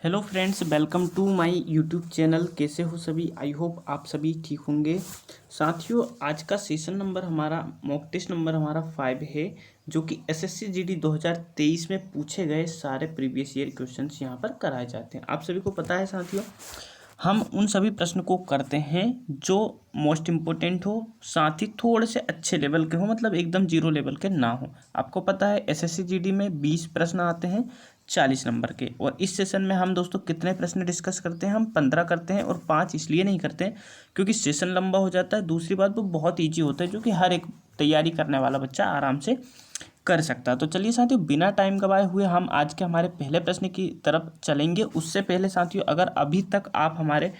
Hello friends, welcome to my YouTube channel. कैसे हो सभी? आई होप आप सभी ठीक होंगे। साथियों, आज का सेशन नंबर हमारा मॉक टेस्ट नंबर हमारा 5 है, जो कि एसएससी जीडी 2023 में पूछे गए सारे प्रीवियस ईयर क्वेश्चंस यहाँ पर कराए जाते हैं। आप सभी को पता है साथियों, हम उन सभी प्रश्न को करते हैं जो मोस्ट इम्पोर्टेंट हो, साथ ही थोड़े से अच्छे लेवल के हो, मतलब एकदम जीरो लेवल के ना हो। आपको पता है एसएससी जीडी में 20 प्रश्न आते हैं 40 नंबर के, और इस सेशन में हम दोस्तों कितने प्रश्न डिस्कस करते हैं? हम 15 करते हैं, और 5 इसलिए नहीं करते हैं क्योंकि सेशन लंबा हो जाता है। दूसरी बात, वो बहुत ईजी होता है जो कि हर एक तैयारी करने वाला बच्चा आराम से कर सकता है। तो चलिए साथियों, बिना टाइम गवाए हुए हम आज के हमारे पहले प्रश्न की तरफ चलेंगे। उससे पहले साथियों, अगर अभी तक आप हमारे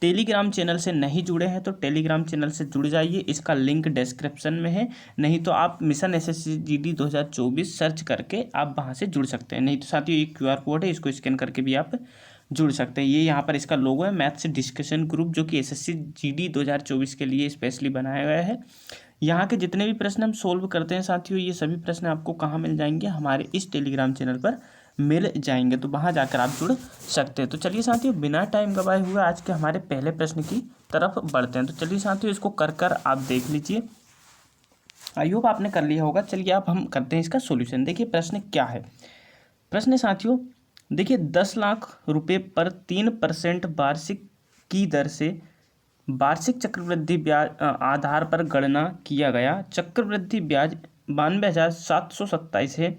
टेलीग्राम चैनल से नहीं जुड़े हैं तो टेलीग्राम चैनल से जुड़ जाइए, इसका लिंक डिस्क्रिप्शन में है। नहीं तो आप मिशन एसएससी जीडी 2024 सर्च करके आप वहां से जुड़ सकते हैं। नहीं तो साथियों, ये क्यूआर कोड है, इसको स्कैन करके भी आप जुड़ सकते हैं। ये यहाँ पर इसका लोगो है, मैथ्स डिस्कशन ग्रुप, जो कि एसएससी जीडी 2024 के लिए स्पेशली बनाया गया है। यहाँ के जितने भी प्रश्न हम सोल्व करते हैं साथियों, ये सभी प्रश्न आपको कहाँ मिल जाएंगे? हमारे इस टेलीग्राम चैनल पर मिल जाएंगे, तो वहाँ जाकर आप जुड़ सकते हैं। तो चलिए साथियों, बिना टाइम गवाए हुए आज के हमारे पहले प्रश्न की तरफ बढ़ते हैं। तो चलिए साथियों, इसको कर आप देख लीजिए। आई होप आपने कर लिया होगा। चलिए अब हम करते हैं इसका सॉल्यूशन। देखिए प्रश्न क्या है। प्रश्न है साथियों, देखिए 10 लाख रुपए पर 3% वार्षिक की दर से वार्षिक चक्रवृद्धि ब्याज आधार पर गणना किया गया चक्रवृद्धि ब्याज 92,727 है।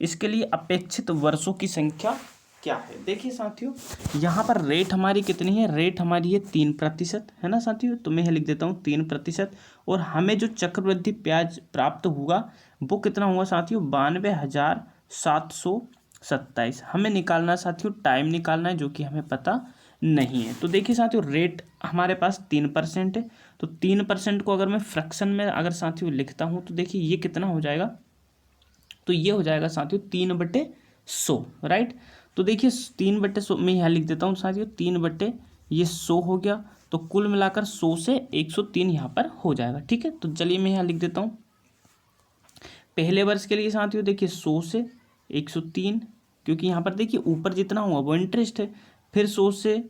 इसके लिए अपेक्षित वर्षों की संख्या क्या है? देखिए साथियों, यहाँ पर रेट हमारी कितनी है? रेट हमारी है 3%, है ना साथियों? तो मैं यहाँ लिख देता हूँ 3%। और हमें जो चक्रवृद्धि ब्याज प्राप्त हुआ वो कितना हुआ साथियों? 92,727 हमें निकालना है साथियों। टाइम निकालना है जो कि हमें पता नहीं है। तो देखिए साथियों, रेट हमारे पास 3% है, तो 3% को अगर मैं फ्रैक्शन में अगर साथियों लिखता हूँ तो देखिए ये कितना हो जाएगा? तो ये हो जाएगा साथियों 3/100, राइट। तो देखिए 3/100 मैं यहाँ लिख देता हूँ साथियों, 3/100 हो गया। तो कुल मिलाकर 100 से 103 यहाँ पर हो जाएगा, ठीक है। तो चलिए मैं यहाँ लिख देता हूँ पहले वर्ष के लिए साथियों। देखिए 100 से 103, क्योंकि यहाँ पर देखिए ऊपर जितना हुआ वो इंटरेस्ट है। फिर 100 से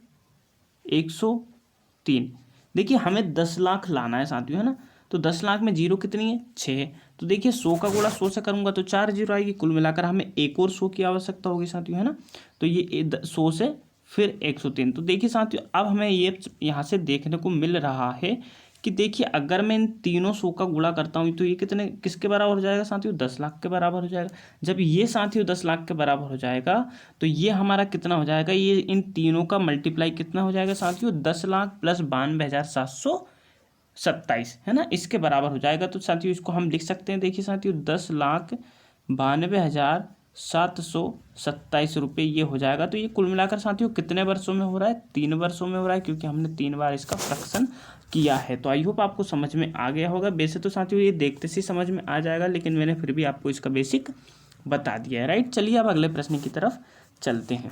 103, देखिए हमें 10 लाख लाना है साथियों, है ना। तो 10 लाख में जीरो कितनी है? 6। तो देखिए 100 का गुणा 100 से करूंगा तो 4 जीरो आएगी। कुल मिलाकर हमें एक और 100 की आवश्यकता होगी साथियों, है ना। तो ये 100 से फिर 103। तो देखिए साथियों, अब हमें ये यहाँ से देखने को मिल रहा है कि देखिए अगर मैं इन तीनों 100 का गुणा करता हूँ तो ये कितने किसके बराबर हो जाएगा साथियों? 10 लाख के बराबर हो जाएगा। जब ये साथियों 10 लाख के बराबर हो जाएगा तो ये हमारा कितना हो जाएगा? ये इन तीनों का मल्टीप्लाई कितना हो जाएगा साथियों? 10 लाख प्लस 92,727, है ना, इसके बराबर हो जाएगा। तो साथियों इसको हम लिख सकते हैं। देखिए साथियों 10,92,727 रुपये ये हो जाएगा। तो ये कुल मिलाकर साथियों कितने वर्षों में हो रहा है? 3 वर्षों में हो रहा है, क्योंकि हमने 3 बार इसका फ्रैक्शन किया है। तो आई होप आपको समझ में आ गया होगा। वैसे तो साथियों ये देखते से समझ में आ जाएगा, लेकिन मैंने फिर भी आपको इसका बेसिक बता दिया है, राइट। चलिए अब अगले प्रश्न की तरफ चलते हैं।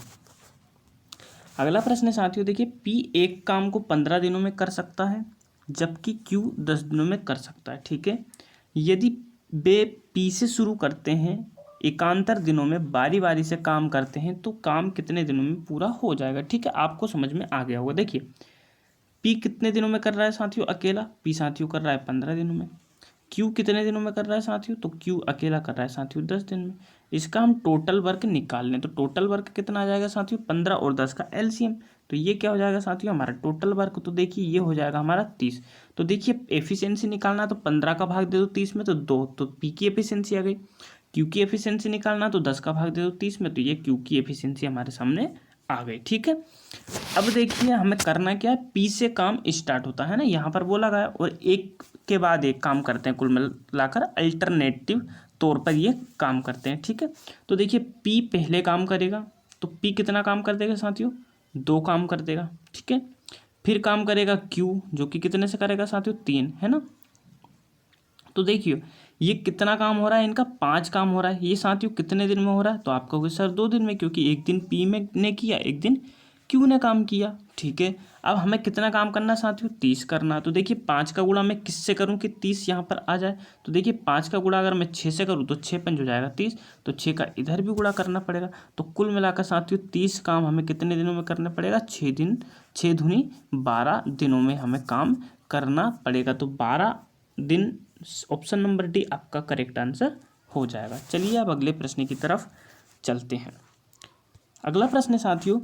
अगला प्रश्न है साथियों, देखिए पी एक काम को 15 दिनों में कर सकता है, जबकि क्यू 10 दिनों में कर सकता है, ठीक है। यदि वे पी से शुरू करते हैं, एकांतर दिनों में बारी बारी से काम करते हैं, तो काम कितने दिनों में पूरा हो जाएगा? ठीक है, आपको समझ में आ गया होगा। देखिए पी कितने दिनों में कर रहा है साथियों? अकेला पी साथियों कर रहा है 15 दिनों में। क्यू कितने दिनों में कर रहा है साथियों? तो क्यू अकेला कर रहा है साथियों 10 दिन में। इसका हम टोटल वर्क निकाल लें तो टोटल वर्क कितना आ जाएगा साथियों? 15 और 10 का एलसीएम। तो ये क्या हो जाएगा साथियों? हमारा टोटल वर्क। तो देखिए ये हो जाएगा हमारा 30। तो देखिए एफिशिएंसी निकालना, तो 15 का भाग दे दो 30 में तो 2, तो पी की एफिशिएंसी आ गई। क्यू की एफिशिएंसी निकालना, तो 10 का भाग दे दो 30 में, तो ये क्यू की एफिशिएंसी हमारे सामने आ गई, ठीक है। अब देखिए हमें करना क्या है? पी से काम स्टार्ट होता है ना, यहाँ पर बोला गया, और एक के बाद एक काम करते हैं, कुल मिलाकर अल्टरनेटिव तौर पर ये काम करते हैं, ठीक है। तो देखिए पी पहले काम करेगा, तो पी कितना काम कर देगा साथियों? 2 काम कर देगा, ठीक है। फिर काम करेगा क्यू, जो कि कितने से करेगा साथियों? 3, है ना। तो देखिए ये कितना काम हो रहा है? इनका 5 काम हो रहा है। ये साथियों कितने दिन में हो रहा है? तो आप कहोगे सर 2 दिन में, क्योंकि एक दिन पी में ने किया, एक दिन क्यू ने काम किया, ठीक है। अब हमें कितना काम करना है साथियों, 30 करना है। तो देखिए 5 का गुणा मैं किससे करूं कि 30 यहाँ पर आ जाए। तो देखिए 5 का गुणा अगर मैं 6 से करूं तो 6 पंच हो जाएगा 30, तो 6 का इधर भी गुणा करना पड़ेगा। तो कुल मिलाकर साथियों 30 काम हमें कितने दिनों में करना पड़ेगा, 6 दिन, 6 दूनी 12 दिनों में हमें काम करना पड़ेगा। तो 12 दिन, ऑप्शन नंबर डी आपका करेक्ट आंसर हो जाएगा। चलिए अब अगले प्रश्न की तरफ चलते हैं। अगला प्रश्न है साथियों,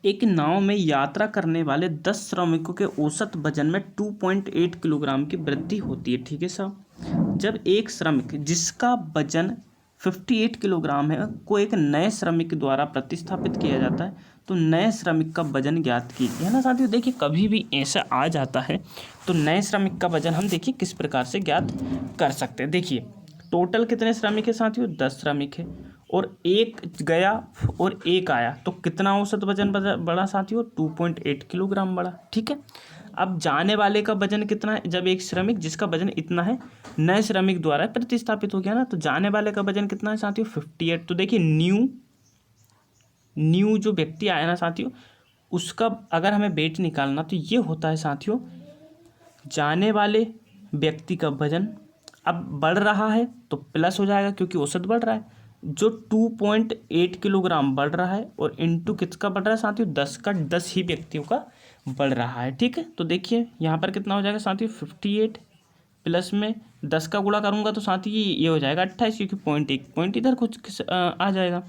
एक नाव में यात्रा करने वाले 10 श्रमिकों के औसत वजन में 2.8 किलोग्राम की वृद्धि होती है, ठीक है साहब। जब एक श्रमिक जिसका वजन 58 किलोग्राम है को एक नए श्रमिक द्वारा प्रतिस्थापित किया जाता है तो नए श्रमिक का वजन ज्ञात कीजिए, है ना साथियों। देखिए कभी भी ऐसा आ जाता है तो नए श्रमिक का वजन हम देखिए किस प्रकार से ज्ञात कर सकते हैं। देखिए टोटल कितने श्रमिक है साथियों, 10 श्रमिक है, और एक गया और एक आया तो कितना औसत वजन बढ़ा साथियों, 2.8 किलोग्राम बढ़ा, ठीक है। अब जाने वाले का वजन कितना है, जब एक श्रमिक जिसका वजन इतना है नए श्रमिक द्वारा प्रतिस्थापित हो गया ना, तो जाने वाले का वजन कितना है साथियों, 58। तो देखिए न्यू जो व्यक्ति आया ना साथियों, उसका अगर हमें वेट निकालना तो ये होता है साथियों, जाने वाले व्यक्ति का वजन अब बढ़ रहा है तो प्लस हो जाएगा क्योंकि औसत बढ़ रहा है, जो 2.8 किलोग्राम बढ़ रहा है, और इनटू किसका बढ़ रहा है साथियों, 10 का, 10 ही व्यक्तियों का बढ़ रहा है, ठीक है। तो देखिए यहाँ पर कितना हो जाएगा साथियों, 58 प्लस में 10 का गुणा करूँगा तो साथियों ये हो जाएगा 28, क्योंकि पॉइंट एक पॉइंट इधर कुछ आ जाएगा।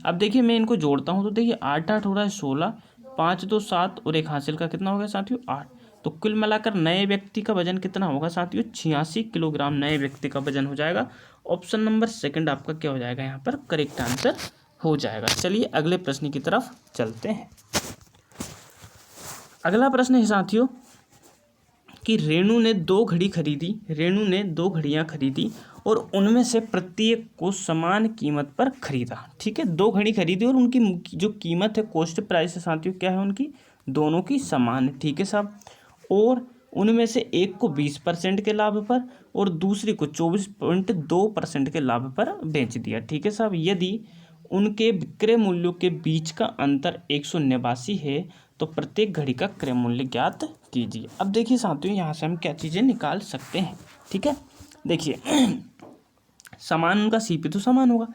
अब देखिए मैं इनको जोड़ता हूँ तो देखिए 8 8 हो रहा है 16, 5 2 7 और एक हासिल का कितना हो गया साथियों 8। तो कुल मिलाकर नए व्यक्ति का वजन कितना होगा साथियों, 86 किलोग्राम नए व्यक्ति का वजन हो जाएगा। ऑप्शन नंबर सेकंड आपका क्या हो जाएगा यहाँ पर करेक्ट आंसर हो जाएगा। चलिए अगले प्रश्न की तरफ चलते हैं। अगला प्रश्न है साथियों कि रेणु ने 2 घड़ियां खरीदी और उनमें से प्रत्येक को समान कीमत पर खरीदा, ठीक है। 2 घड़ी खरीदी और उनकी जो कीमत है, कॉस्ट प्राइस है साथियों, क्या है उनकी, दोनों की समान है, ठीक है साहब। और उनमें से एक को 20% के लाभ पर और दूसरी को 24.2% के लाभ पर बेच दिया, ठीक है साहब। यदि उनके विक्रय मूल्यों के बीच का अंतर 189 है तो प्रत्येक घड़ी का क्रय मूल्य ज्ञात कीजिए। अब देखिए साथियों यहाँ से हम क्या चीज़ें निकाल सकते हैं, ठीक है। देखिए समान उनका सीपी तो समान होगा।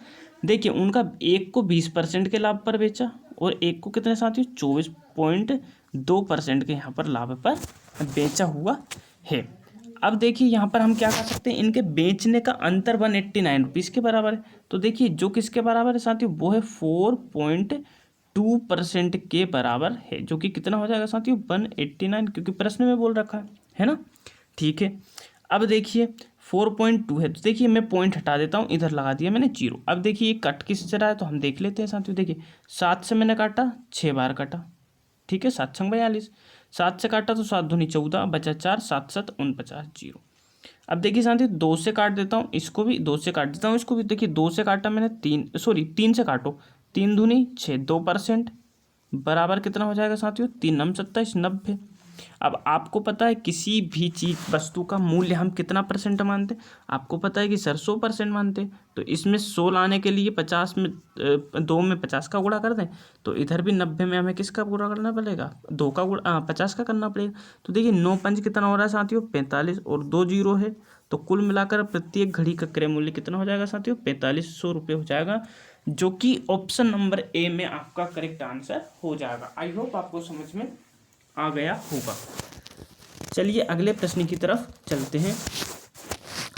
देखिए उनका एक को 20% के लाभ पर बेचा और एक को कितने साथियों 24.2% के यहाँ पर लाभ पर बेचा हुआ है। अब देखिए यहाँ पर हम क्या कर सकते हैं, इनके बेचने का अंतर 189 रुपीज़ के बराबर है। तो देखिए जो किसके बराबर है साथियों, वो है 4.2% के बराबर है, जो कि कितना हो जाएगा साथियों 189, क्योंकि प्रश्न में बोल रखा है ना, ठीक है। अब देखिए 4.2 है तो देखिए मैं पॉइंट हटा देता हूँ, इधर लगा दिया मैंने 0। अब देखिए ये कट किससे रहा है तो हम देख लेते हैं साथियों। देखिए 7 से मैंने काटा 6 बार काटा, ठीक है, 7 छंग 42, 7 से काटा तो 7 दूनी 14 बचा 4, 7 7 49 0। अब देखिए साथियों 2 से काट देता हूँ, इसको भी 2 से काट देता हूँ, इसको भी। देखिए 2 से काटा मैंने 3 से काटो, 3 दूनी 6, 2% बराबर कितना हो जाएगा साथियों 3 9 27 90। अब आपको पता है किसी भी चीज़ वस्तु का मूल्य हम कितना परसेंट मानते हैं, आपको पता है कि सर 100% मानते हैं। तो इसमें 100 लाने के लिए 50 में 2 में 50 का गुणा कर दें तो इधर भी 90 में हमें किसका गुणा करना पड़ेगा, 2 का गुणा 50 का करना पड़ेगा। तो देखिए 9 पंच कितना हो रहा है साथियों 45 और 2 0 है, तो कुल मिलाकर प्रत्येक घड़ी का क्रय मूल्य कितना हो जाएगा साथियों 4500 रुपये हो जाएगा, जो कि ऑप्शन नंबर ए में आपका करेक्ट आंसर हो जाएगा। आई होप आपको समझ में आ गया होगा। चलिए अगले प्रश्न की तरफ चलते हैं।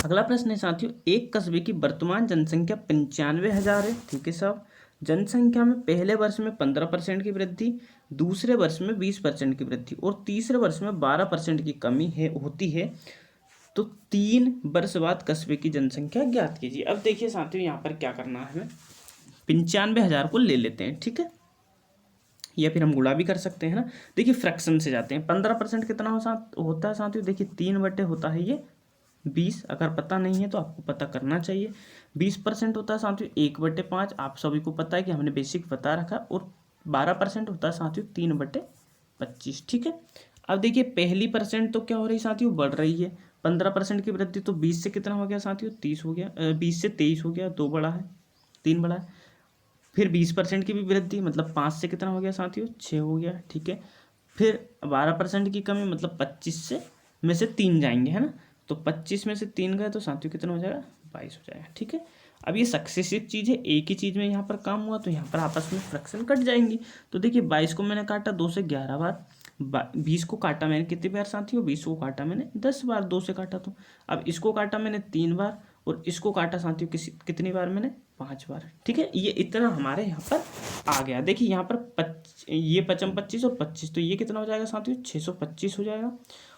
अगला प्रश्न है साथियों, एक कस्बे की वर्तमान जनसंख्या 95,000 है, ठीक है साहब। जनसंख्या में पहले वर्ष में 15% की वृद्धि, दूसरे वर्ष में 20% की वृद्धि और तीसरे वर्ष में 12% की कमी होती है, तो 3 वर्ष बाद कस्बे की जनसंख्या ज्ञात कीजिए। अब देखिए साथियों यहाँ पर क्या करना है, हमें 95,000 को ले लेते हैं, ठीक है, या फिर हम गुणा भी कर सकते हैं ना। देखिए फ्रैक्शन से जाते हैं, 15% कितना होता है साथियों, देखिए 3 बटे होता है ये 20, अगर पता नहीं है तो आपको पता करना चाहिए। 20% होता है साथियों 1/5, आप सभी को पता है कि हमने बेसिक बता रखा। और 12% होता है साथियों 3/25, ठीक है। अब देखिए पहली परसेंट तो क्या हो रही है साथियों, बढ़ रही है, 15% की वृद्धि, तो 20 से कितना हो गया साथियों 30 हो गया, 20 से 23 हो गया, 2 बड़ा है 3 बड़ा है। फिर 20% की भी वृद्धि, मतलब 5 से कितना हो गया साथियों, 6 हो गया, ठीक है। फिर 12% की कमी, मतलब 25 से में से 3 जाएंगे, है ना। तो 25 में से 3 गए तो साथियों कितना हो जाएगा, 22 हो जाएगा, ठीक है। अब ये सक्सेसिव चीज़ है, एक ही चीज़ में यहाँ पर काम हुआ तो यहाँ पर आपस में फ्रैक्शन कट जाएंगी। तो देखिए 22 को मैंने काटा 2 से 11 बार, 20 को काटा मैंने कितनी बार साथियों, 20 को काटा मैंने 10 बार, 2 से काटा तो। अब इसको काटा मैंने 3 बार और इसको काटा साथियों कितनी बार मैंने, 5 बार, ठीक है। ये इतना हमारे यहाँ पर आ गया। देखिए यहाँ पर ये 25 और 25, तो ये कितना हो जाएगा साथियों, 625 हो जाएगा।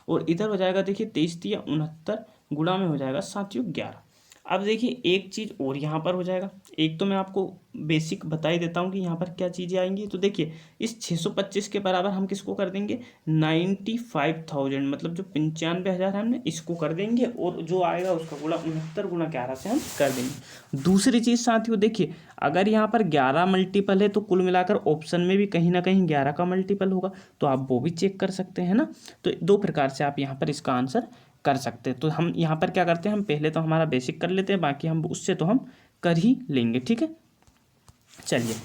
और इधर हो जाएगा देखिए 23 या 69, गुणा में हो जाएगा साथियों 11। अब देखिए एक चीज़ और यहाँ पर हो जाएगा, एक तो मैं आपको बेसिक बता ही देता हूँ कि यहाँ पर क्या चीज़ें आएंगी। तो देखिए इस 625 के बराबर हम किसको कर देंगे, 95,000, मतलब जो 95,000 है हमने इसको कर देंगे, और जो आएगा उसका गुणा 69 गुणा 11 से हम कर देंगे। दूसरी चीज़ साथियों देखिए, अगर यहाँ पर 11 मल्टीपल है तो कुल मिलाकर ऑप्शन में भी कहीं ना कहीं 11 का मल्टीपल होगा, तो आप वो भी चेक कर सकते हैं ना। तो 2 प्रकार से आप यहाँ पर इसका आंसर कर सकते हैं। तो हम यहाँ पर क्या करते हैं, हम पहले तो हमारा बेसिक कर लेते हैं, बाकी हम उससे तो हम कर ही लेंगे, ठीक है। चलिए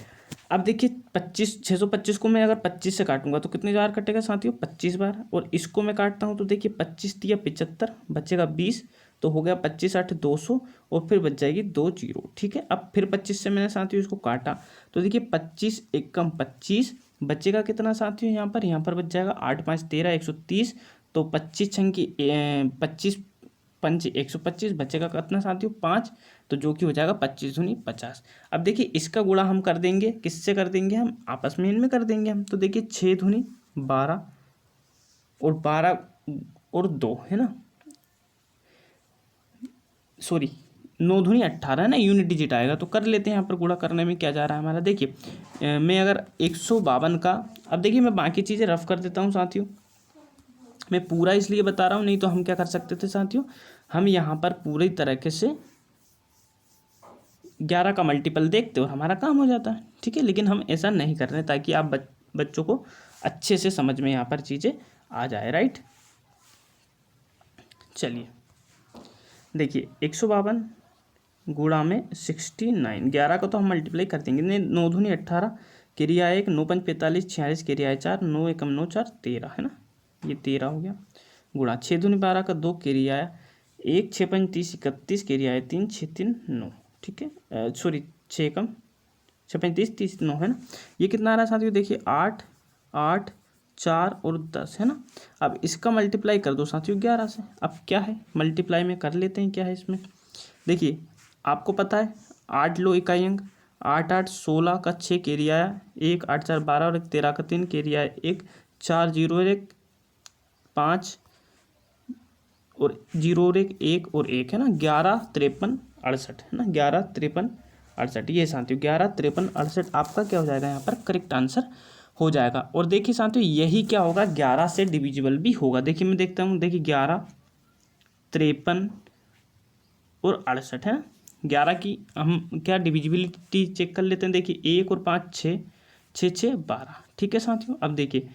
अब देखिए 625 को मैं अगर 25 से काटूंगा तो कितनी बार कटेगा साथियों, 25 बार। और इसको मैं काटता हूँ तो देखिए 25 या 75, बचेगा 20, तो हो गया 25 8 200, और फिर बच जाएगी 2 जीरो, ठीक है। अब फिर 25 से मैंने साथियों इसको काटा तो देखिए 25 एकम 25, बचेगा कितना साथियों, यहाँ पर बच जाएगा 8 5 13 130, तो 25 छंकी 25 पंच 125, बचेगा कितना साथियों 5, तो जो कि हो जाएगा 25 दूनी 50। अब देखिए इसका गुणा हम कर देंगे, किससे कर देंगे, हम आपस में इनमें कर देंगे हम। तो देखिए 6 दूनी 12 और 12 और 2 है ना, सॉरी 9 दूनी 18 है ना, यूनिट डिजिट आएगा। तो कर लेते हैं, यहाँ पर गुणा करने में क्या जा रहा है हमारा। देखिए मैं अगर 152 का, अब देखिए मैं बाकी चीज़ें रफ कर देता हूँ साथियों, मैं पूरा इसलिए बता रहा हूँ, नहीं तो हम क्या कर सकते थे साथियों, हम यहाँ पर पूरी तरीके से 11 का मल्टीपल देखते और हमारा काम हो जाता है, ठीक है। लेकिन हम ऐसा नहीं कर रहे ताकि आप बच्चों को अच्छे से समझ में यहाँ पर चीज़ें आ जाए, राइट। चलिए देखिए 152 गुणा में 69, 11 को तो हम मल्टीप्लाई कर देंगे, 9 दूनी 18, क्रिया 1, 9 5 45 46, क्रिया 4, 9 एकम 9 4 13, है ना, ये 13 हो गया, गुणा 6 दूनी 12 का 2, क्रिया 1, 6 5 30 31, क्रिया 3 6 3 9, ठीक है, सॉरी 6 एकम 6 5 30 30 9, है ना। ये कितना आ रहा है साथियों, देखिए 8 8 4 और 10, है ना। अब इसका मल्टीप्लाई कर दो साथियों 11 से। अब क्या है, मल्टीप्लाई में कर लेते हैं, क्या है इसमें, देखिए आपको पता है 8 लो इकाई अंक, 8 8 16 का 6 केरिया 1, 8 4 12 और 1 13 का 3 केरिया 1, 4 0 और 1 5 और 0 और 1 1 और 1, है ना, 11 53 68, है ना, 11 53 68, ये साथियों 11 53 68 आपका क्या हो जाएगा यहाँ पर करेक्ट आंसर हो जाएगा। और देखिए साथियों यही क्या होगा, 11 से डिविजिबल भी होगा। देखिए मैं देखता हूँ, देखिए 11 53 और 68 है, 11 की हम क्या डिविजिबिलिटी चेक कर लेते हैं। देखिए 1 और 5 6 6 6 12, ठीक है साथियों। अब देखिए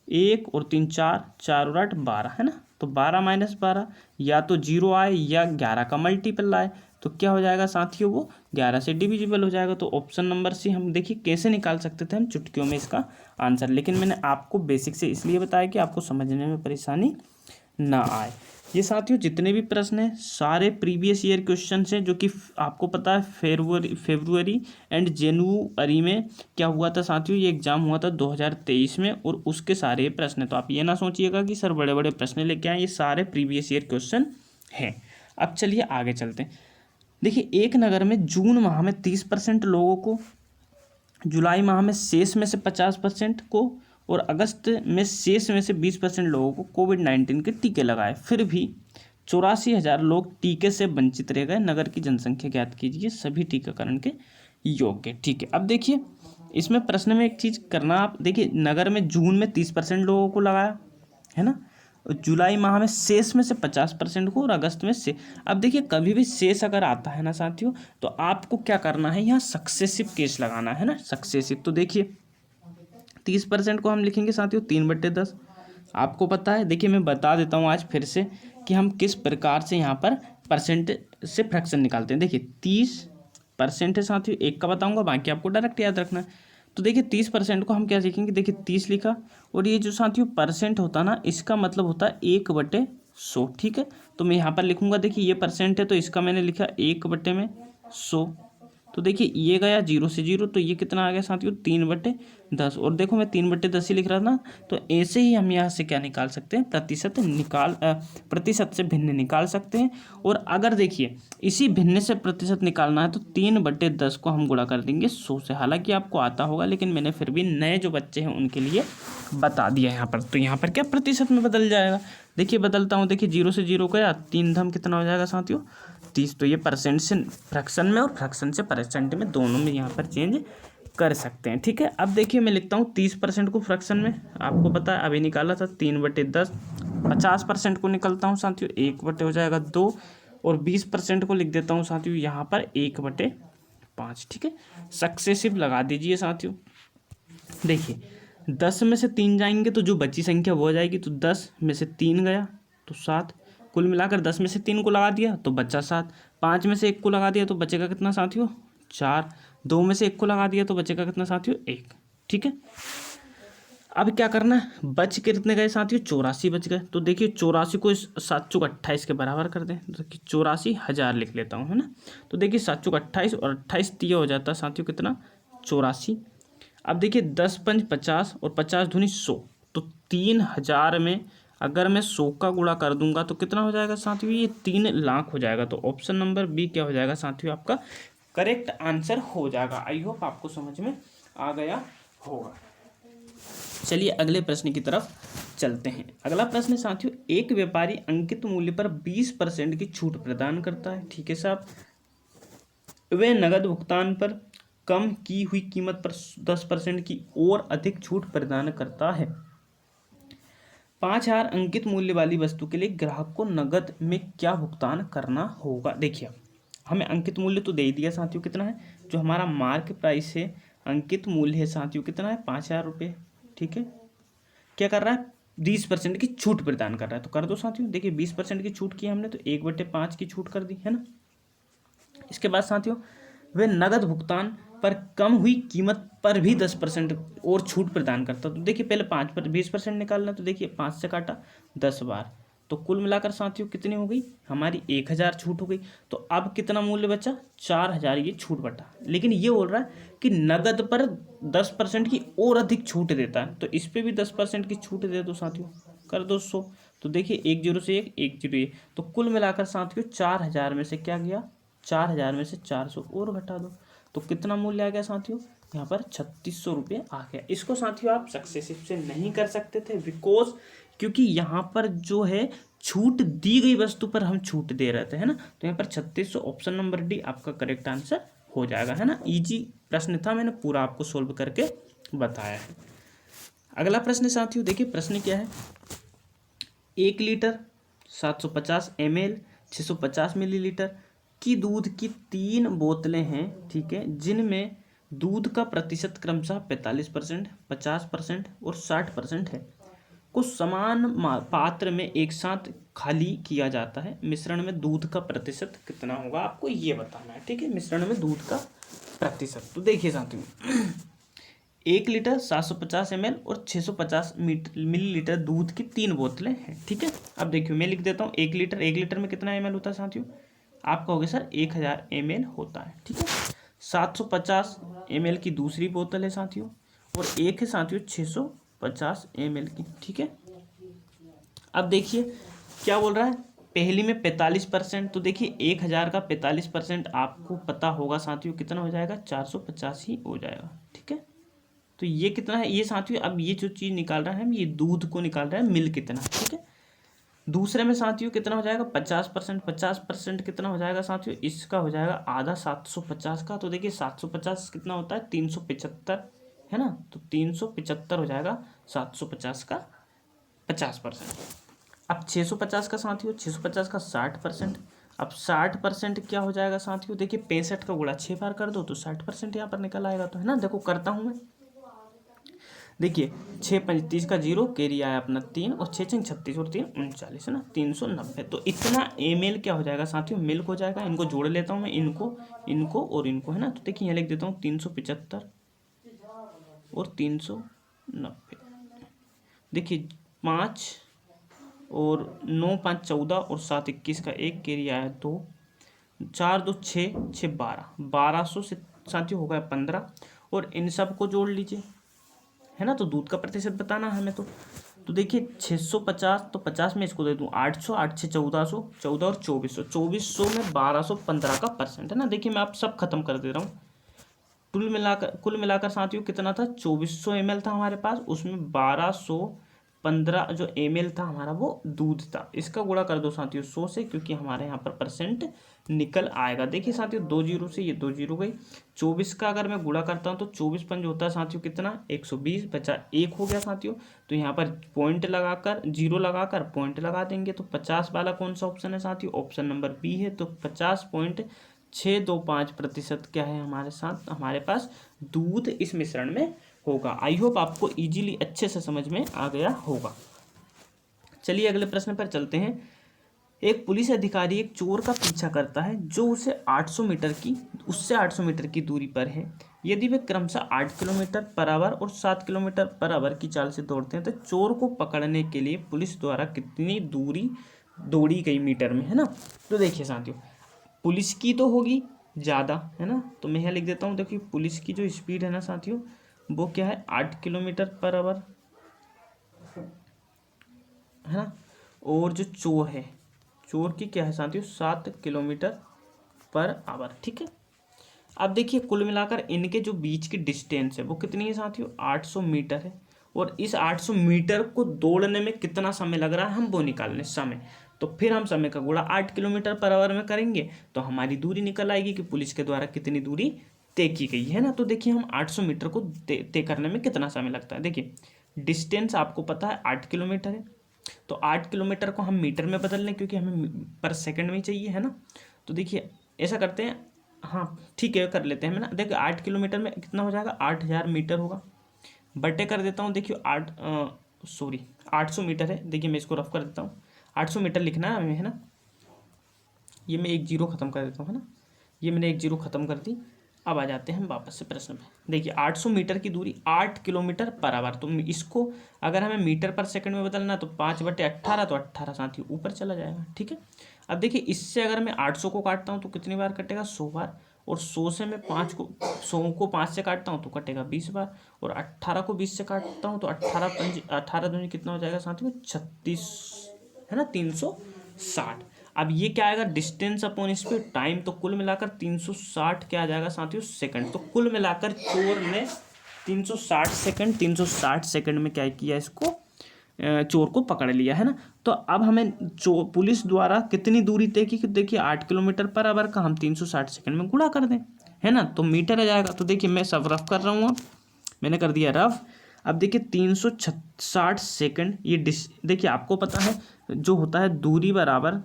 1 और 3 4 4 और 8 12, है ना, तो 12 माइनस 12 या तो 0 आए या 11 का मल्टीपल आए, तो क्या हो जाएगा साथियों, वो 11 से डिविजिबल हो जाएगा। तो ऑप्शन नंबर सी हम देखिए कैसे निकाल सकते थे हम चुटकियों में इसका आंसर, लेकिन मैंने आपको बेसिक से इसलिए बताया कि आपको समझने में परेशानी ना आए। ये साथियों जितने भी प्रश्न हैं सारे प्रीवियस ईयर क्वेश्चन हैं, जो कि आपको पता है फरवरी एंड जनवरी में क्या हुआ था साथियों, ये एग्जाम हुआ था 2023 में, और उसके सारे प्रश्न हैं। तो आप ये ना सोचिएगा कि सर बड़े बड़े प्रश्न लेके आए, ये सारे प्रीवियस ईयर क्वेश्चन हैं। अब चलिए आगे चलते हैं। देखिए एक नगर में जून माह में 30% लोगों को, जुलाई माह में शेष में से 50% को, और अगस्त में शेष में से 20% लोगों को कोविड-19 के टीके लगाए, फिर भी 84,000 लोग टीके से वंचित रह गए। नगर की जनसंख्या ज्ञात कीजिए सभी टीकाकरण के योग्य, ठीक है। अब देखिए इसमें प्रश्न में एक चीज़ करना, आप देखिए नगर में जून में 30% लोगों को लगाया, है ना, जुलाई माह में शेष में से 50% को, और अगस्त में से। अब देखिए कभी भी शेष अगर आता है ना साथियों, तो आपको क्या करना है, यहाँ सक्सेसिव केस लगाना है ना, सक्सेसिव। तो देखिए 30% को हम लिखेंगे साथियों 3/10, आपको पता है। देखिए मैं बता देता हूँ आज फिर से कि हम किस प्रकार से यहाँ पर परसेंट से फ्रैक्शन निकालते हैं। देखिए 30 परसेंट है साथियों, 1 का बताऊंगा, बाकी आपको डायरेक्ट याद रखना है। तो देखिए 30% को हम क्या सीखेंगे, देखिए 30 लिखा, और ये जो साथियों परसेंट होता ना, इसका मतलब होता है 1/100, ठीक है। तो मैं यहाँ पर लिखूंगा, देखिए ये परसेंट है तो इसका मैंने लिखा 1/100। तो देखिए ये गया 0 से 0, तो ये कितना आ गया साथियों, 3/10। और देखो मैं 3/10 ही लिख रहा था, तो ऐसे ही हम यहाँ से क्या निकाल सकते हैं, प्रतिशत से भिन्न निकाल सकते हैं। और अगर देखिए इसी भिन्न से प्रतिशत निकालना है तो 3/10 को हम गुणा कर देंगे 100 से। हालांकि आपको आता होगा, लेकिन मैंने फिर भी नए जो बच्चे हैं उनके लिए बता दिया यहाँ पर। तो यहाँ पर क्या प्रतिशत में बदल जाएगा, देखिए बदलता हूँ, देखिए 0 से 0 गया, 3 धम कितना हो जाएगा साथियों, 30। तो ये परसेंट से फ्रैक्शन में और फ्रैक्शन से परसेंट में, दोनों में यहाँ पर चेंज कर सकते हैं, ठीक है। अब देखिए मैं लिखता हूँ 30% को फ्रैक्शन में, आपको पता है अभी निकाला था 3/10। 50% को निकलता हूँ साथियों, 1 हो जाएगा 2, और 20% को लिख देता हूँ साथियों यहाँ पर 1/5, ठीक है। सक्सेसिव लगा दीजिए साथियों। देखिए 10 में से 3 जाएंगे तो जो बची संख्या वो आ जाएगी, तो 10 में से 3 गया तो 7, कुल मिलाकर 10 में से 3 को लगा दिया तो बचा 7, 5 में से 1 को लगा दिया तो बचेगा कितना साथियों, 4, 2 में से 1 को लगा दिया तो बचेगा कितना साथियों, 1, ठीक है। अब क्या करना है, बच के कितने गए साथियों, 84 बच गए। तो देखिए 84 को 7 चौक 28 के बराबर कर दें, तो देखिए 84,000 लिख लेता हूँ, है ना। तो देखिए 7 चौक 28 और 28 दिया हो जाता है साथियों कितना, 84। अब देखिए 10×5 50 और 50 दूनी 100, तो 3000 में अगर मैं 100 का गुणा कर दूंगा तो कितना हो जाएगा साथियों, ये 3 लाख हो जाएगा। तो ऑप्शन नंबर बी क्या हो जाएगा साथियों, आपका करेक्ट आंसर हो जाएगा। आई होप आपको समझ में आ गया होगा। चलिए अगले प्रश्न की तरफ चलते हैं। अगला प्रश्न साथियों, एक व्यापारी अंकित मूल्य पर 20% की छूट प्रदान करता है, ठीक है साहब। वह नगद भुगतान पर कम की हुई कीमत पर 10% की और अधिक छूट प्रदान करता है। 5,000 अंकित मूल्य वाली वस्तु के लिए ग्राहक को नगद में क्या भुगतान करना होगा। देखिए हमें अंकित मूल्य तो दे ही दिया साथियों, कितना है, जो हमारा मार्क प्राइस है, अंकित मूल्य है साथियों कितना है, 5,000 रुपये, ठीक है। क्या कर रहा है, 20% की छूट प्रदान कर रहा है, तो कर दो साथियों। देखिए 20% की छूट की हमने, तो 1/5 की छूट कर दी, है ना। इसके बाद साथियों, वे नगद भुगतान पर कम हुई कीमत पर भी 10% और छूट प्रदान करता। तो देखिए पहले 20% निकालना, तो देखिए 5 से काटा 10 बार, तो कुल मिलाकर साथियों कितनी हो गई हमारी, 1,000 छूट हो गई। तो अब कितना मूल्य बचा, 4,000 ये छूट बटा। लेकिन ये बोल रहा है कि नगद पर 10% की और अधिक छूट देता है, तो इस पर भी 10% की छूट दे दो साथियों, कर दो 100। तो देखिए 1 0 से 1 1 0 1, तो कुल मिलाकर साथियों 4,000 में से क्या गया, 4,000 में से 400 और घटा दो, तो कितना मूल्य आ गया साथियों, यहाँ पर 3,600 रुपये आ गया। इसको साथियों आप सक्सेसिव से नहीं कर सकते थे, बिकॉज क्योंकि यहाँ पर जो है छूट दी गई वस्तु पर हम छूट दे रहे थे, है ना। तो यहाँ पर 3,600, ऑप्शन नंबर डी आपका करेक्ट आंसर हो जाएगा, है ना। इजी प्रश्न था, मैंने पूरा आपको सोल्व करके बताया है। अगला प्रश्न साथियों, देखिए प्रश्न क्या है, 1 लीटर 750 ml 650 मिलीलीटर की दूध की 3 बोतलें हैं, ठीक है, जिनमें दूध का प्रतिशत क्रमशः 45%, 50% और 60% है, को समान पात्र में एक साथ खाली किया जाता है। मिश्रण में दूध का प्रतिशत कितना होगा, आपको ये बताना है, ठीक है। मिश्रण में दूध का प्रतिशत, तो देखिए साथियों 1 लीटर 750 ml और 650 मिलीलीटर दूध की 3 बोतलें हैं, ठीक है। अब देखियो मैं लिख देता हूँ 1 लीटर में कितना ml होता है साथियों, आप कहोगे सर 1,000 ml होता है, ठीक है। 750 ml की दूसरी बोतल है साथियों, और एक है साथियों 650 ml की, ठीक है। अब देखिए क्या बोल रहा है, पहली में 45%, तो देखिए 1,000 का 45% आपको पता होगा साथियों कितना हो जाएगा, 450 ही हो जाएगा, ठीक है। तो ये कितना है ये साथियों, अब ये जो चीज़ निकाल रहा है हम, ये दूध को निकाल रहा है, मिल्क कितना, ठीक है। दूसरे में साथियों कितना हो जाएगा, 50%, 50% कितना हो जाएगा साथियों, इसका हो जाएगा आधा 750 का। तो देखिए 750 कितना होता है, 375, है ना। तो 375 हो जाएगा 750 का 50%। अब 650 का साथियों, 650 का 60%। अब 60% क्या हो जाएगा साथियों, देखिए 65 का गुणा 6 बार कर दो तो 60% यहाँ पर निकल आएगा, तो है ना। देखो करता हूँ मैं, देखिए 6 × 35 का 0, कैरी आया अपना 3 और 6 × 36 और 3 39 है ना, 390। तो इतना ml क्या हो जाएगा साथियों, मिल्क हो जाएगा। इनको जोड़ लेता हूँ मैं, इनको और इनको, है ना। तो देखिए यहाँ लिख देता हूँ 375 और 390। देखिए 5 और 9 × 5 = 14 और 7 × 21 का 1, कैरी आया 2, 4 × 2 = 6, 6 × 12, 1200 से साथियों हो गया 15। और इन सब को जोड़ लीजिए, है ना। तो दूध का प्रतिशत बताना है हमें। तो देखिए 650, तो 50 में इसको दे दूँ 800, 8 6 1400, 14 और 2400, 2400 में 1215 का परसेंट, है ना। देखिए मैं आप सब खत्म कर दे रहा हूँ। कुल मिलाकर साथियों कितना था, 2400 ml था हमारे पास, उसमें 1215 जो ml था हमारा वो दूध था। इसका गुणा कर दो साथियों 100 से, क्योंकि हमारे यहाँ पर परसेंट निकल आएगा। देखिए साथियों 2 जीरो से ये 2 जीरो गई। 24 का अगर मैं गुणा करता हूँ तो 24 पंज होता है साथियों कितना, 120, बचा 1 हो गया साथियों। तो यहाँ पर पॉइंट लगाकर, जीरो लगाकर पॉइंट लगा देंगे। तो 50 वाला कौन सा ऑप्शन है साथियों, ऑप्शन नंबर बी है। तो 50.625% क्या है हमारे साथ, हमारे पास दूध इस मिश्रण में होगा। आई होप आपको इजीली अच्छे से समझ में आ गया होगा। चलिए अगले प्रश्न पर चलते हैं। एक पुलिस अधिकारी एक चोर का पीछा करता है जो उससे 800 मीटर की दूरी पर है। यदि वे क्रमशः 8 किलोमीटर/आवर और 7 किलोमीटर/आवर की चाल से दौड़ते हैं तो चोर को पकड़ने के लिए पुलिस द्वारा कितनी दूरी दौड़ी गई मीटर में, है ना। तो देखिए साथियों, पुलिस की तो होगी ज़्यादा, है ना। तो मैं यहाँ लिख देता हूँ, देखिए पुलिस की जो स्पीड है ना साथियों, वो क्या है 8 किलोमीटर/आवर, है ना। और जो चोर है, चोर की क्या है साथियों 7 किलोमीटर/आवर, ठीक है। अब देखिए कुल मिलाकर इनके जो बीच की डिस्टेंस है वो कितनी है साथियों, 800 मीटर है। और इस 800 मीटर को दौड़ने में कितना समय लग रहा है, हम वो निकालने समय। तो फिर हम समय का गुणा 8 किलोमीटर/आवर में करेंगे तो हमारी दूरी निकल आएगी कि पुलिस के द्वारा कितनी दूरी तय की गई है ना। तो देखिए हम 800 मीटर को तय करने में कितना समय लगता है। देखिए डिस्टेंस आपको पता है 8 किलोमीटर है, तो 8 किलोमीटर को हम मीटर में बदल लें क्योंकि हमें पर सेकंड में ही चाहिए, है ना। तो देखिए ऐसा करते हैं, हाँ ठीक है कर लेते हैं हम ना। देखिए 8 किलोमीटर में कितना हो जाएगा, 8000 मीटर होगा। बटे कर देता हूँ, देखिए 800 मीटर है। देखिए मैं इसको रफ कर देता हूँ, 800 मीटर लिखना है हमें, है ना। ये मैं एक जीरो ख़त्म कर देता हूँ, है ना। ये मैंने एक जीरो ख़त्म कर दी। अब आ जाते हैं वापस से प्रश्न पे। देखिए 800 मीटर की दूरी 8 किलोमीटर/आवर, तो इसको अगर हमें मीटर पर सेकंड में बदलना तो 5/18, तो 18 साथ ही ऊपर चला जाएगा, ठीक है। अब देखिए इससे अगर मैं 800 को काटता हूँ तो कितनी बार कटेगा, 100 बार। और 100 से मैं 100 को 5 से काटता हूँ तो कटेगा 20 बार। और 18 को 20 से काटता हूँ तो 18 दूनी कितना हो जाएगा साथियों, 36, है ना, 360। अब ये क्या आएगा, डिस्टेंस अपॉन स्पीड टाइम। तो कुल मिलाकर 360 क्या आ जाएगा साथियों, सेकंड। तो कुल मिलाकर चोर ने 360 सेकंड में क्या किया, इसको चोर को पकड़ लिया, है ना। तो अब हमें पुलिस द्वारा कितनी दूरी तय की, देखिए 8 किलोमीटर/आवर का हम 360 सेकंड में गुणा कर दें, है ना, तो मीटर आ जाएगा। तो देखिए मैं सब रफ कर रहा हूँ, अब मैंने कर दिया रफ। अब देखिए 360 सेकंड, ये देखिए आपको पता है जो होता है दूरी बराबर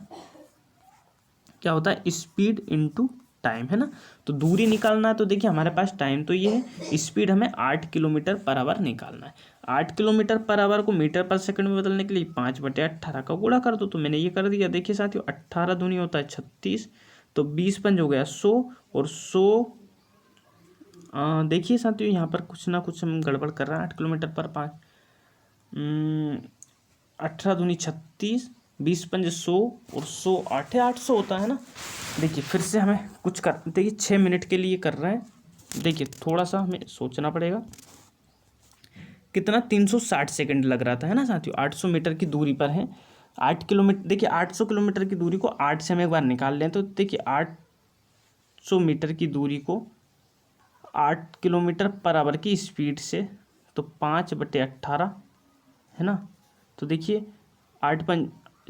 क्या होता है, स्पीड इनटू टाइम, है ना। तो दूरी निकालना है तो देखिए हमारे पास टाइम तो ये है, स्पीड हमें 8 किलोमीटर/आवर निकालना है। 8 किलोमीटर/आवर को मीटर पर सेकंड में बदलने के लिए 5/18 का गुणा कर दो। तो मैंने ये कर दिया। देखिए साथियों 18 दूनी होता है 36, तो 20 पंज हो गया 100, और 100 देखिए साथियों यहाँ पर कुछ ना कुछ हम गड़बड़ कर रहे हैं। 8 किलोमीटर/5, 18 दूनी 36, 20 पंज 100, और 100 8 800 होता है ना। देखिए फिर से हमें कुछ कर, देखिए 6 मिनट के लिए कर रहे हैं। देखिए थोड़ा सा हमें सोचना पड़ेगा। कितना, 360 सेकंड लग रहा था, है ना साथियों। 800 मीटर की दूरी पर है, 8 किलोमीटर। देखिए 800 किलोमीटर की दूरी को 8 से हम एक बार निकाल लें तो देखिए 800 मीटर की दूरी को 8 किलोमीटर/आवर की स्पीड से, तो 5/18, है ना। तो देखिए 8 पंज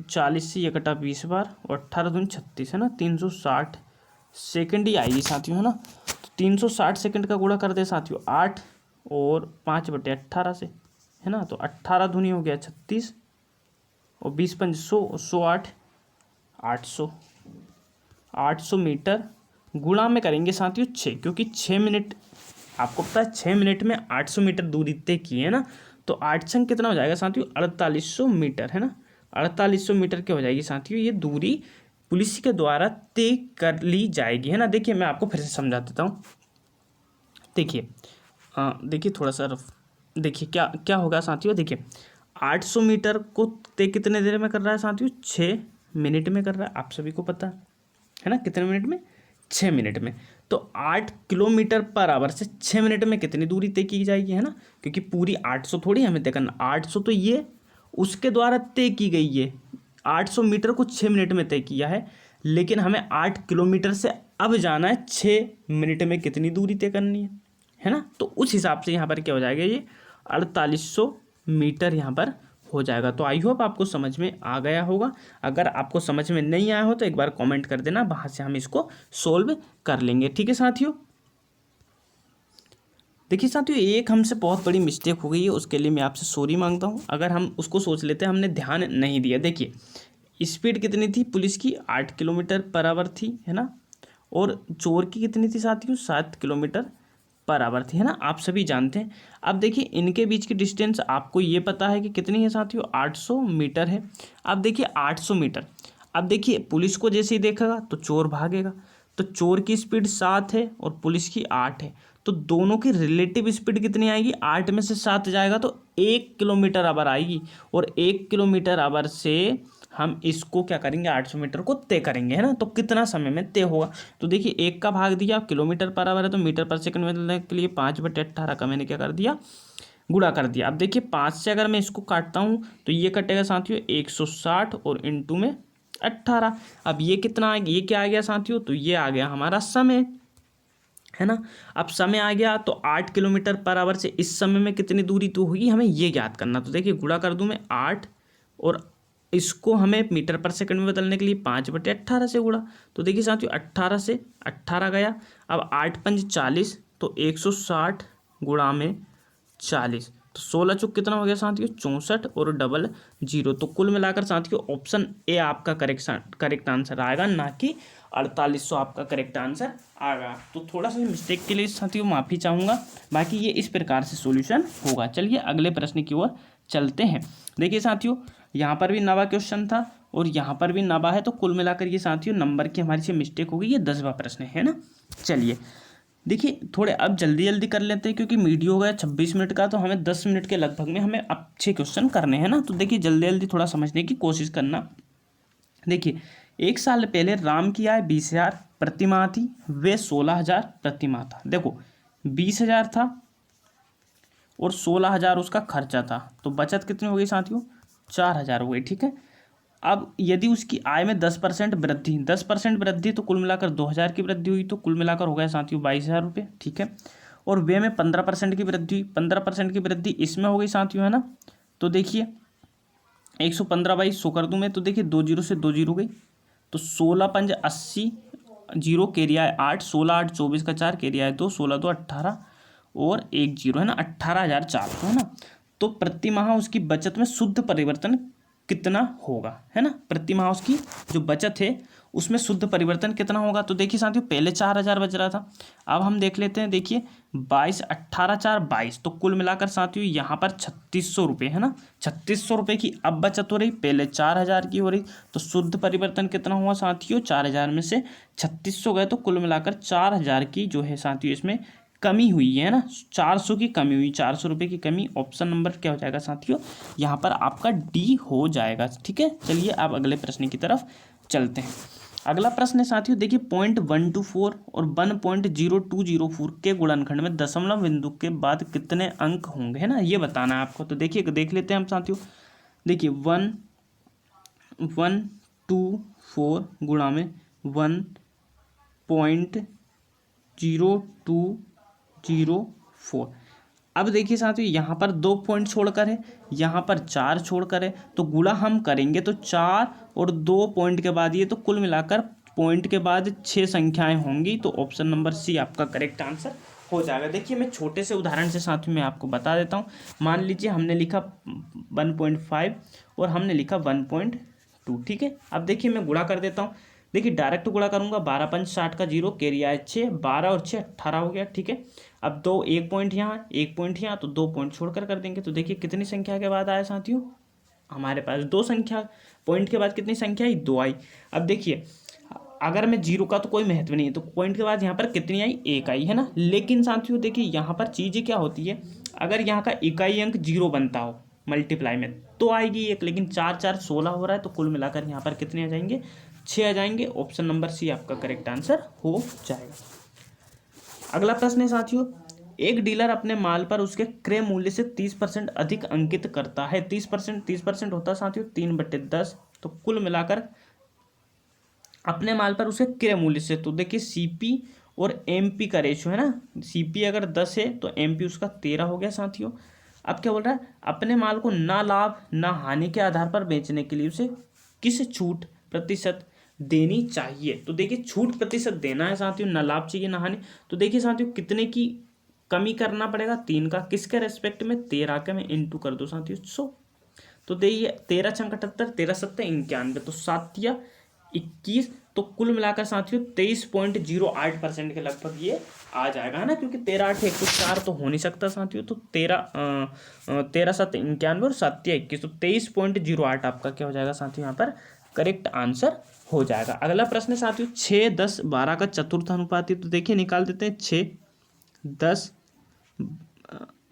40 से ये कटा 20 बार, और 18 दूनी 36, है ना, 360 सेकंड ही आएगी साथियों, है ना। तो 360 सेकंड का गुणा कर दे साथियों 8 और 5/18 से, है ना। तो 18 दूनी हो गया 36, और 20 पंज 100, और 108 800, 800 मीटर गुणा में करेंगे साथियों 6, क्योंकि 6 मिनट आपको पता है 6 मिनट में 800 मीटर दूरी तय की है ना, तो 8 संग कितना हो जाएगा साथियों, 4800 मीटर है ना, 4800 मीटर क्या हो जाएगी साथियों, ये दूरी पुलिस के द्वारा तय कर ली जाएगी है ना। देखिए मैं आपको फिर से समझा देता हूँ। देखिए देखिए थोड़ा सा देखिए क्या क्या होगा साथियों। देखिए 800 मीटर को तय कितने देर में कर रहा है साथियों, 6 मिनट में कर रहा है, आप सभी को पता है ना, कितने मिनट में, 6 मिनट में। तो 8 किलोमीटर पर आवर से 6 मिनट में कितनी दूरी तय की जाएगी है ना, क्योंकि पूरी 800 थोड़ी हमें तय करना, 800 तो ये उसके द्वारा तय की गई है, 800 मीटर को 6 मिनट में तय किया है, लेकिन हमें 8 किलोमीटर से अब जाना है 6 मिनट में कितनी दूरी तय करनी है ना। तो उस हिसाब से यहाँ पर क्या हो जाएगा, ये 4800 मीटर यहाँ पर हो जाएगा। तो आई होप आपको समझ में आ गया होगा। अगर आपको समझ में नहीं आया हो तो एक बार कमेंट कर देना, वहाँ से हम इसको सोल्व कर लेंगे। ठीक है साथियों। देखिए साथियों, एक हमसे बहुत बड़ी मिस्टेक हो गई है, उसके लिए मैं आपसे सॉरी मांगता हूँ। अगर हम उसको सोच लेते, हमने ध्यान नहीं दिया। देखिए स्पीड कितनी थी पुलिस की, 8 किलोमीटर पर आवर थी है ना, और चोर की कितनी थी साथियों, 7 किलोमीटर पर आवर थी है ना, आप सभी जानते हैं। अब देखिए इनके बीच की डिस्टेंस आपको ये पता है कि कितनी है साथियों, 800 मीटर है। अब देखिए 800 मीटर, अब देखिए पुलिस को जैसे ही देखेगा तो चोर भागेगा, तो चोर की स्पीड 7 है और पुलिस की 8 है, तो दोनों की रिलेटिव स्पीड कितनी आएगी, 8 में से 7 जाएगा तो 1 किलोमीटर आवर आएगी, और 1 किलोमीटर आवर से हम इसको क्या करेंगे, 800 मीटर को तय करेंगे है ना। तो कितना समय में तय होगा, तो देखिए 1 का भाग दिया, किलोमीटर पर आवर है तो मीटर पर सेकंड में बदलने के लिए 5/18 का मैंने क्या कर दिया, गुणा कर दिया। अब देखिए 5 से अगर मैं इसको काटता हूँ तो ये कटेगा साथियों 160 और इंटू में 18। अब ये कितना आ गया, ये क्या आ गया साथियों, तो ये आ गया हमारा समय है ना। अब समय आ गया तो 8 किलोमीटर पर आवर से इस समय में कितनी दूरी तो होगी, हमें ये ज्ञात करना। तो देखिए गुणा कर दूं मैं 8, और इसको हमें मीटर पर सेकंड में बदलने के लिए 5/18 से गुणा। तो देखिए साथियों 18 से 18 गया, अब 8×5 40, तो 160 गुणा में 40, तो 16 चुक कितना हो गया साथियों, 64 और डबल 0। तो कुल मिलाकर साथियों ऑप्शन ए आपका करेक्ट आंसर आएगा, ना कि 4800 आपका करेक्ट आंसर आएगा। तो थोड़ा सा मिस्टेक के लिए साथियों माफ़ी चाहूँगा, बाकी ये इस प्रकार से सॉल्यूशन होगा। चलिए अगले प्रश्न की ओर चलते हैं। देखिए साथियों यहाँ पर भी नवा क्वेश्चन था और यहाँ पर भी नवा है, तो कुल मिलाकर ये साथियों नंबर की हमारी से मिस्टेक हो गई, ये 10वां प्रश्न है ना। चलिए देखिए थोड़े अब जल्दी जल्दी कर लेते हैं, क्योंकि वीडियो हो गया 26 मिनट का, तो हमें 10 मिनट के लगभग में हमें अच्छे क्वेश्चन करने हैं ना। तो देखिए जल्दी जल्दी थोड़ा समझने की कोशिश करना। देखिए 1 साल पहले राम की आय 20,000 प्रति माह थी, वे 16,000 प्रति माह था। देखो 20,000 था और 16,000 उसका खर्चा था, तो बचत कितनी हो गई साथियों, 4,000 हो गई। ठीक है, अब यदि उसकी आय में 10% वृद्धि, 10% वृद्धि तो कुल मिलाकर 2,000 की वृद्धि हुई, तो कुल मिलाकर हो गया साथियों 22,000 रुपये। ठीक है, और वे में 15% की वृद्धि हुई, 15% की वृद्धि इसमें हो गई साथियों है ना। तो देखिए 115/100 कर दूं मैं, तो देखिए 2 जीरो से 2 जीरो गई, तो 16×5 80, जीरो केरिया है 8, 16 8 24 का 4 केरिया है 2, 16 2 18 और 1 जीरो है ना, 18,400 है ना। तो प्रति माह उसकी बचत में शुद्ध परिवर्तन कितना होगा है ना, प्रति माह उसकी जो बचत है उसमें शुद्ध परिवर्तन कितना होगा। तो देखिए साथियों पहले 4,000 बच रहा था, अब हम देख लेते हैं। देखिए 22 18 4 22, तो कुल मिलाकर साथियों यहाँ पर 3,600 रुपये है ना, 3,600 रुपये की अब बचत हो रही, पहले 4,000 की हो रही, तो शुद्ध परिवर्तन कितना हुआ साथियों, 4,000 में से 3,600 गए, तो कुल मिलाकर 4,000 की जो है साथियों इसमें कमी हुई है ना, 400 की कमी हुई, 400 रुपये की कमी। ऑप्शन नंबर क्या हो जाएगा साथियों, यहाँ पर आपका डी हो जाएगा। ठीक है, चलिए आप अगले प्रश्न की तरफ चलते हैं। अगला प्रश्न है साथियों, देखिए 0.124 और 1.0204 के गुणनखंड में दशमलव बिंदु के बाद कितने अंक होंगे है ना, ये बताना है आपको। तो देखिए देख लेते हैं हम साथियों। देखिए 1.124 गुणा में 1.0204। अब देखिए साथियों यहाँ पर 2 पॉइंट छोड़कर है, यहाँ पर 4 छोड़कर है, तो गुणा हम करेंगे तो 4 और 2 पॉइंट के बाद ये, तो कुल मिलाकर पॉइंट के बाद 6 संख्याएं होंगी, तो ऑप्शन नंबर सी आपका करेक्ट आंसर हो जाएगा। देखिए मैं छोटे से उदाहरण से साथियों मैं आपको बता देता हूँ। मान लीजिए हमने लिखा 1.5 और हमने लिखा 1.2। ठीक है, अब देखिए मैं गुणा कर देता हूँ। देखिए डायरेक्ट गुणा करूंगा, 12 पंच 60 का 0, कैरी आया 6, 12 और 6 18 हो गया। ठीक है, अब दो, एक पॉइंट यहाँ एक पॉइंट यहाँ, तो 2 पॉइंट छोड़कर कर देंगे। तो देखिए कितनी संख्या के बाद आया साथियों, हमारे पास 2 संख्या, पॉइंट के बाद कितनी संख्या आई, 2 आई। अब देखिए अगर मैं 0 का तो कोई महत्व नहीं है, तो पॉइंट के बाद यहाँ पर कितनी आई, 1 आई, है ना। लेकिन साथियों देखिए यहाँ पर चीज़ें क्या होती है, अगर यहाँ का इकाई अंक 0 बनता हो मल्टीप्लाई में तो आएगी 1, लेकिन 4 4 16 हो रहा है, तो कुल मिलाकर यहाँ पर कितने आ जाएंगे, 6 आ जाएंगे। ऑप्शन नंबर सी आपका करेक्ट आंसर हो जाएगा। अगला प्रश्न है साथियों, एक डीलर अपने माल पर उसके क्रय मूल्य से 30% अधिक अंकित करता है। 30% होता है साथियों 3/10, तो कुल मिलाकर अपने माल पर उसके क्रय मूल्य से, तो देखिए सीपी और एमपी का रेशो है ना, सीपी अगर 10 है तो एमपी उसका 13 हो गया साथियों। अब क्या बोल रहा है, अपने माल को ना लाभ ना हानि के आधार पर बेचने के लिए उसे किस छूट प्रतिशत देनी चाहिए। तो देखिए छूट प्रतिशत देना है साथियों, ना लाभ चाहिए ना हानि। तो देखिए साथियों कितने की कमी करना पड़ेगा, 3 का, किसके रेस्पेक्ट में, 13 के में इंटू कर दो साथियों 100। तो देखिए 13 छंग 78, 13 सत्तर 91, तो 7 या 21, तो कुल मिलाकर साथियों 23.08% के लगभग ये आ जाएगा, है ना, क्योंकि 13 8 104 तो हो नहीं सकता साथियों। तो 13 7 91 और 7 या 21, तो 23.08 आपका क्या हो जाएगा साथियों, यहाँ पर करेक्ट आंसर हो जाएगा। अगला प्रश्न है साथियों, 6 10 12 का चतुर्थ अनुपाती। तो देखिए निकाल देते हैं, 6 10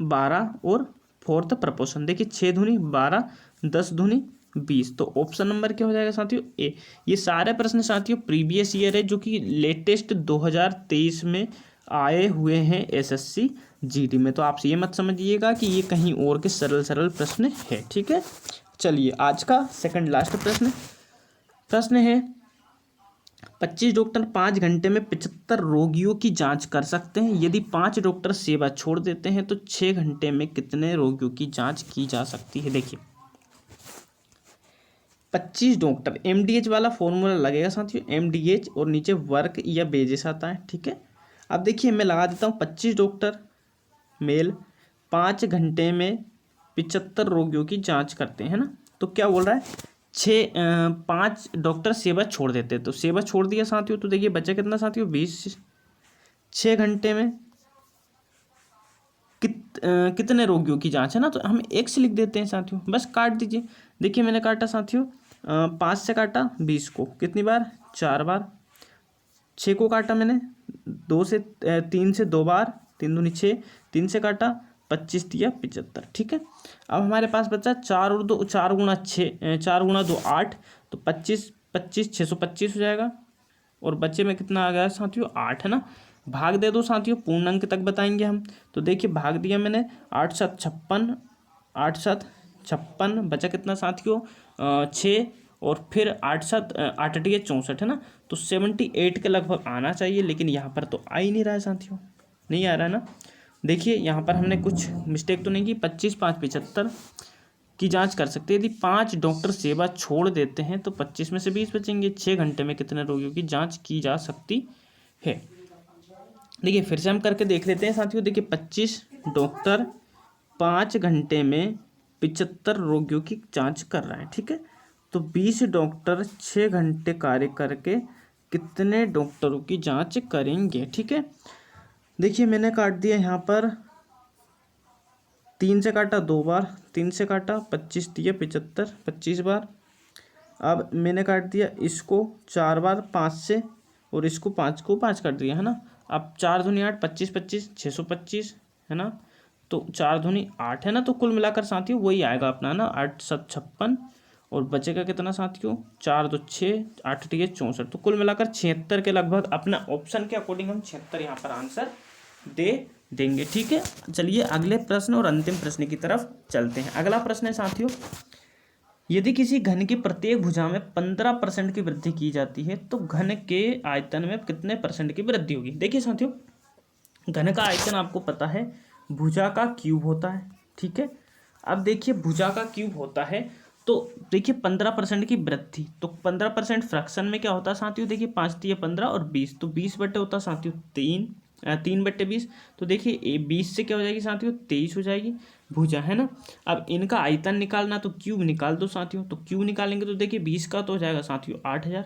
12 और फोर्थ प्रपोर्शन। देखिए 6 दूनी 12, 10 दूनी 20, तो ऑप्शन नंबर क्या हो जाएगा साथियों, ए। ये सारे प्रश्न साथियों प्रीवियस ईयर है, जो कि लेटेस्ट 2023 में आए हुए हैं एसएससी जीडी में। तो आपसे ये मत समझिएगा कि ये कहीं और के सरल सरल प्रश्न है। ठीक है, चलिए आज का सेकंड लास्ट प्रश्न है, 25 डॉक्टर 5 घंटे में 75 रोगियों की जांच कर सकते हैं। यदि 5 डॉक्टर सेवा छोड़ देते हैं तो 6 घंटे में कितने रोगियों की जांच की जा सकती है। देखिए 25 डॉक्टर, एमडीएच वाला फॉर्मूला लगेगा साथियों, एमडीएच और नीचे वर्क या बेजेस आता है। ठीक है, अब देखिए मैं लगा देता हूँ 25 डॉक्टर मेल 5 घंटे में 75 रोगियों की जांच करते हैं ना। तो क्या बोल रहा है, 5 डॉक्टर सेवा छोड़ देते, तो सेवा छोड़ दिया साथियों, तो देखिए बचा कितना साथियों, 20। 6 घंटे में कितने रोगियों की जांच है ना, तो हम x लिख देते हैं साथियों, बस काट दीजिए। देखिए मैंने काटा साथियों, 5 से काटा 20 को, कितनी बार, 4 बार। 6 को काटा मैंने 3 से 2 बार, 3 दूनी 6, 3 से काटा 25 दिया 75। ठीक है, अब हमारे पास बचा 4 और 2, 4 गुणा 6, 4 गुणा 2 8, तो 25 25 625 हो जाएगा। और बच्चे में कितना आ गया साथियों, 8, है ना। भाग दे दो साथियों, पूर्ण अंक तक बताएंगे हम। तो देखिए भाग दिया मैंने, 8 7 56, 8 7 56, बचा कितना साथियों, 6, और फिर 8 7 8 8 64, है ना। तो 78 के लगभग आना चाहिए, लेकिन यहाँ पर तो आ ही नहीं रहा है साथियों, नहीं आ रहा है ना। देखिए यहाँ पर हमने कुछ मिस्टेक तो नहीं की, 25 5 75 की जांच कर सकते हैं। यदि 5 डॉक्टर सेवा छोड़ देते हैं तो 25 में से 20 बचेंगे। 6 घंटे में कितने रोगियों की जांच की जा सकती है। देखिए फिर से हम करके देख लेते हैं साथियों। देखिए 25 डॉक्टर 5 घंटे में 75 रोगियों की जांच कर रहे हैं। ठीक है, तो 20 डॉक्टर 6 घंटे कार्य करके कितने डॉक्टरों की जांच करेंगे। ठीक है, देखिए मैंने काट दिया यहाँ पर, 3 से काटा 2 बार, 3 से काटा 25 दिया 75, 25 बार। अब मैंने काट दिया इसको 4 बार 5 से, और इसको 5 को 5 काट दिया, है ना। अब 4 दूनी 8, 25 25 625, है ना। तो 4 दूनी 8, है ना। तो कुल मिलाकर साथियों वही आएगा अपना ना, 8 7 56, और बचेगा कितना साथियों, 4 2 6, 8 8 64, तो कुल मिलाकर 76 के लगभग अपना ऑप्शन के अकॉर्डिंग हम 76 यहाँ पर आंसर दे देंगे। ठीक है, चलिए अगले प्रश्न और अंतिम प्रश्न की तरफ चलते हैं। अगला प्रश्न है साथियों, यदि किसी घन की प्रत्येक भुजा में 15% की वृद्धि की जाती है तो घन के आयतन में कितने % की वृद्धि होगी। देखिए साथियों घन का आयतन आपको पता है भुजा का क्यूब होता है। ठीक है, अब देखिए भुजा का क्यूब होता है, तो देखिए 15% की वृद्धि, तो 15% फ्रैक्शन में क्या होता है साथियों, देखिए 5 3 15 और 20, तो 20 बटे होता है साथियों 3/20, तो देखिए 20 से क्या हो जाएगी साथियों 23 हो जाएगी भुजा, है ना। अब इनका आयतन निकालना, तो क्यूब निकाल दो साथियों, तो क्यूब निकालेंगे तो देखिए 20 का तो हो जाएगा साथियों 8000,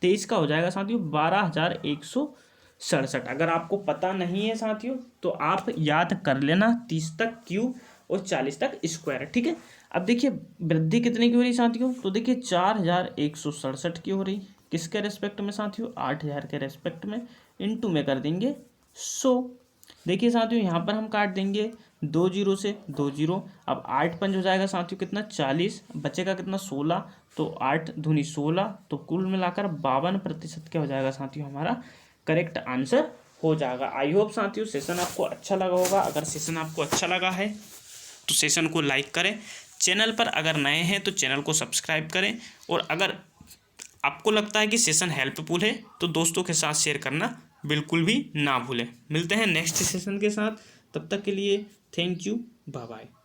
23 का हो जाएगा साथियों 12,167। अगर आपको पता नहीं है साथियों तो आप याद कर लेना, 30 तक क्यूब और 40 तक स्क्वायर, ठीक है। अब देखिए वृद्धि कितने की हो रही साथियों, तो देखिए 4,167 की हो रही, किसके रेस्पेक्ट में साथियों, 8,000 के रेस्पेक्ट में, इनटू में कर देंगे 100। देखिए साथियों यहाँ पर हम काट देंगे 2 जीरो से 2 जीरो। अब 8 पंच हो जाएगा साथियों कितना 40, बचेगा कितना 16, तो 8 दूनी 16, तो कुल मिलाकर 52% क्या हो जाएगा साथियों, हमारा करेक्ट आंसर हो जाएगा। आई होप साथियों सेशन आपको अच्छा लगा होगा। अगर सेशन आपको अच्छा लगा है तो सेशन को लाइक करें, चैनल पर अगर नए हैं तो चैनल को सब्सक्राइब करें, और अगर आपको लगता है कि सेशन हेल्पफुल है तो दोस्तों के साथ शेयर करना बिल्कुल भी ना भूलें। मिलते हैं नेक्स्ट सेशन के साथ, तब तक के लिए थैंक यू, बाय बाय।